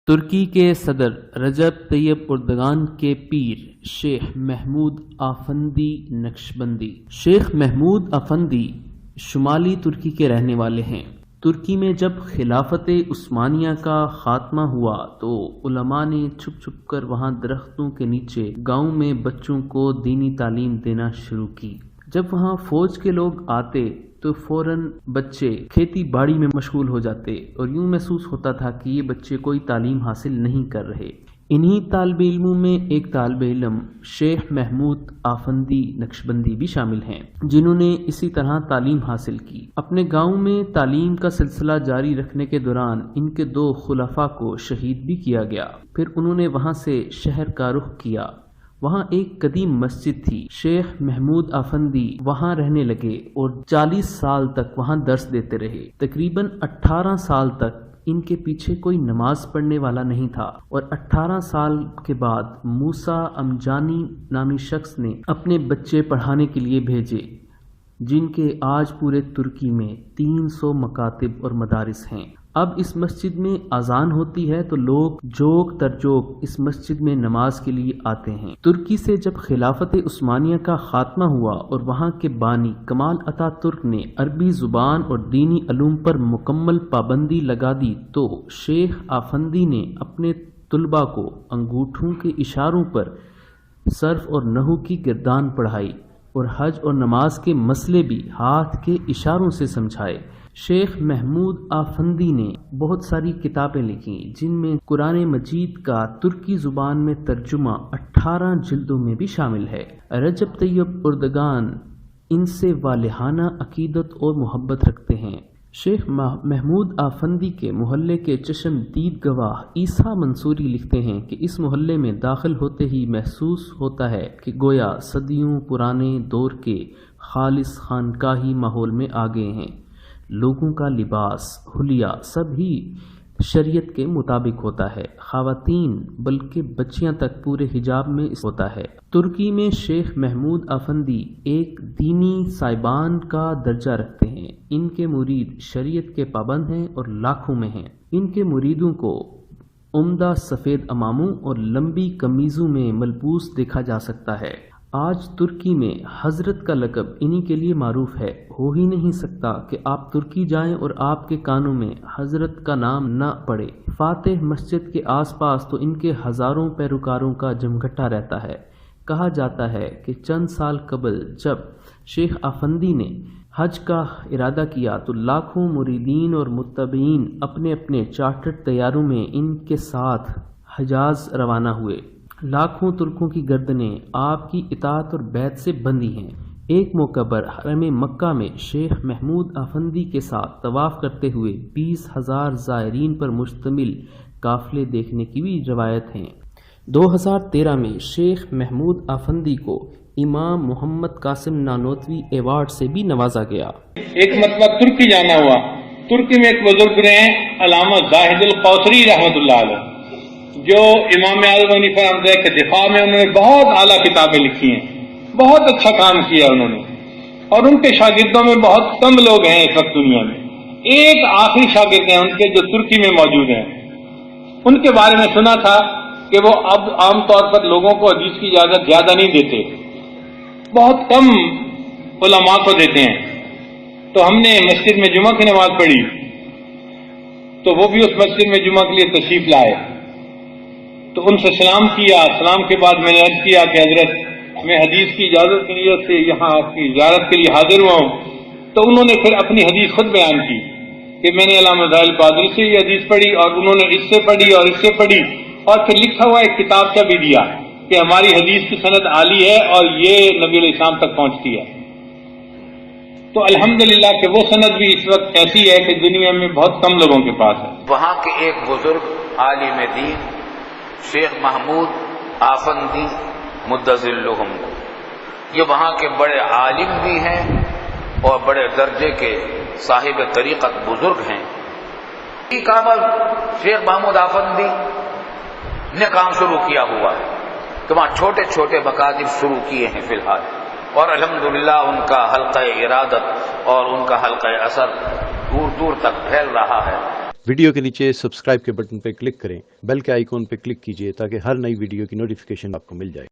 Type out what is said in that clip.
ترکی کے صدر رجب Tayyip Erdogan کے پیر شیخ محمود آفندی نقشبندی۔ شیخ محمود آفندی شمالی ترکی کے رہنے والے ہیں۔ ترکی میں جب خلافت عثمانیہ کا خاتمہ ہوا تو علماء نے چھپ چھپ کر وہاں درختوں کے نیچے گاؤں میں بچوں کو دینی تعلیم دینا شروع کی۔ جب وہاں فوج کے لوگ آتے تو فوراً بچے کھیتی باڑی میں مشغول ہو جاتے اور یوں محسوس ہوتا تھا کہ یہ بچے کوئی تعلیم حاصل نہیں کر رہے۔ انہی طالب علموں میں ایک طالب علم شیخ محمود آفندی نقشبندی بھی شامل ہیں، جنہوں نے اسی طرح تعلیم حاصل کی۔ اپنے گاؤں میں تعلیم کا سلسلہ جاری رکھنے کے دوران ان کے 2 خلفاء کو شہید بھی کیا گیا۔ پھر انہوں نے وہاں سے شہر کا رخ کیا۔ وہاں ایک قدیم مسجد تھی۔ شیخ محمود آفندی وہاں رہنے لگے اور 40 سال تک وہاں درس دیتے رہے۔ تقریباً 18 سال تک ان کے پیچھے کوئی نماز پڑھنے والا نہیں تھا، اور 18 سال کے بعد موسیٰ امجانی نامی شخص نے اپنے بچے پڑھانے کے لیے بھیجے، جن کے آج پورے ترکی میں 300 مکاتب اور مدارس ہیں۔ اب اس مسجد میں اذان ہوتی ہے تو لوگ جوق در جوق اس مسجد میں نماز کے لیے آتے ہیں۔ ترکی سے جب خلافت عثمانیہ کا خاتمہ ہوا اور وہاں کے بانی کمال اتا ترک نے عربی زبان اور دینی علوم پر مکمل پابندی لگا دی تو شیخ آفندی نے اپنے طلباء کو انگوٹھوں کے اشاروں پر صرف اور نحو کی گردان پڑھائی اور حج اور نماز کے مسئلے بھی ہاتھ کے اشاروں سے سمجھائے۔ شیخ محمود آفندی نے بہت ساری کتابیں لکھیں، جن میں قرآن مجید کا ترکی زبان میں ترجمہ 18 جلدوں میں بھی شامل ہے۔ رجب طیب اردگان ان سے والہانہ عقیدت اور محبت رکھتے ہیں۔ شیخ محمود آفندی کے محلے کے چشم دید گواہ عیسیٰ منصوری لکھتے ہیں کہ اس محلے میں داخل ہوتے ہی محسوس ہوتا ہے کہ گویا صدیوں پرانے دور کے خالص خانقاہی ماحول میں آ گئے ہیں۔ لوگوں کا لباس، حلیہ سب ہی شریعت کے مطابق ہوتا ہے۔ خواتین بلکہ بچیاں تک پورے حجاب میں ہوتا ہے۔ ترکی میں شیخ محمود آفندی ایک دینی صاحبان کا درجہ رکھتے ہیں۔ ان کے مرید شریعت کے پابند ہیں اور لاکھوں میں ہیں۔ ان کے مریدوں کو عمدہ سفید اماموں اور لمبی قمیضوں میں ملبوس دیکھا جا سکتا ہے۔ آج ترکی میں حضرت کا لقب انہی کے لیے معروف ہے۔ ہو ہی نہیں سکتا کہ آپ ترکی جائیں اور آپ کے کانوں میں حضرت کا نام نہ پڑے۔ فاتح مسجد کے آس پاس تو ان کے ہزاروں پیروکاروں کا جمگھٹا رہتا ہے۔ کہا جاتا ہے کہ چند سال قبل جب شیخ آفندی نے حج کا ارادہ کیا تو لاکھوں مریدین اور متبعین اپنے اپنے چارٹرڈ طیاروں میں ان کے ساتھ حجاز روانہ ہوئے۔ لاکھوں ترکوں کی گردنیں آپ کی اطاعت اور بیعت سے بندھی ہیں۔ ایک موقع پر حرم مکہ میں شیخ محمود آفندی کے ساتھ طواف کرتے ہوئے 20,000 زائرین پر مشتمل قافلے دیکھنے کی بھی روایت ہے۔ 2013 میں شیخ محمود آفندی کو امام محمد قاسم نانوتوی ایوارڈ سے بھی نوازا گیا۔ ایک مرتبہ ترکی جانا ہوا۔ ترکی میں ایک بزرگ رہے ہیں علامہ زاہد القوثری رحمۃ اللہ علیہ، جو امام اعظم حنیفہ رحمۃ اللہ کے دفاع میں انہوں نے بہت اعلیٰ کتابیں لکھی ہیں، بہت اچھا کام کیا انہوں نے، اور ان کے شاگردوں میں بہت کم لوگ ہیں اس وقت دنیا میں۔ ایک آخری شاگرد ہیں ان کے جو ترکی میں موجود ہیں۔ ان کے بارے میں سنا تھا کہ وہ اب عام طور پر لوگوں کو حدیث کی اجازت زیادہ نہیں دیتے، بہت کم علماء کو دیتے ہیں۔ تو ہم نے مسجد میں جمعہ کی نماز پڑھی تو وہ بھی اس مسجد میں جمعہ کے لیے تشریف لائے، تو ان سے سلام کیا۔ سلام کے بعد میں نے عرض کیا کہ حضرت میں حدیث کی اجازت کی نیت سے یہاں آپ کی زیارت کے لیے حاضر ہوا ہوں۔ تو انہوں نے پھر اپنی حدیث خود بیان کی کہ میں نے علامہ زاہد القادری سے یہ حدیث پڑھی اور انہوں نے اس سے پڑھی اور اس سے پڑھی، اور پھر لکھا ہوا ایک کتاب کا بھی دیا کہ ہماری حدیث کی سند عالی ہے اور یہ نبی علیہ السلام تک پہنچتی ہے۔ تو الحمدللہ کہ وہ سند بھی اس وقت ایسی ہے کہ دنیا میں بہت کم لوگوں کے پاس ہے۔ وہاں کے ایک بزرگ عالم دین شیخ محمود آفندی مدظلہم، یہ وہاں کے بڑے عالم بھی ہیں اور بڑے درجے کے صاحب طریقت بزرگ ہیں۔ کامل شیخ محمود آفندی نے کام شروع کیا ہوا ہے کہ وہاں چھوٹے چھوٹے مکاتب شروع کیے ہیں فی الحال، اور الحمدللہ ان کا حلقہ ارادت اور ان کا حلقہ اثر دور دور تک پھیل رہا ہے۔ ویڈیو کے نیچے سبسکرائب کے بٹن پہ کلک کریں، بیل کے آئیکن پہ کلک کیجئے تاکہ ہر نئی ویڈیو کی نوٹیفیکیشن آپ کو مل جائے۔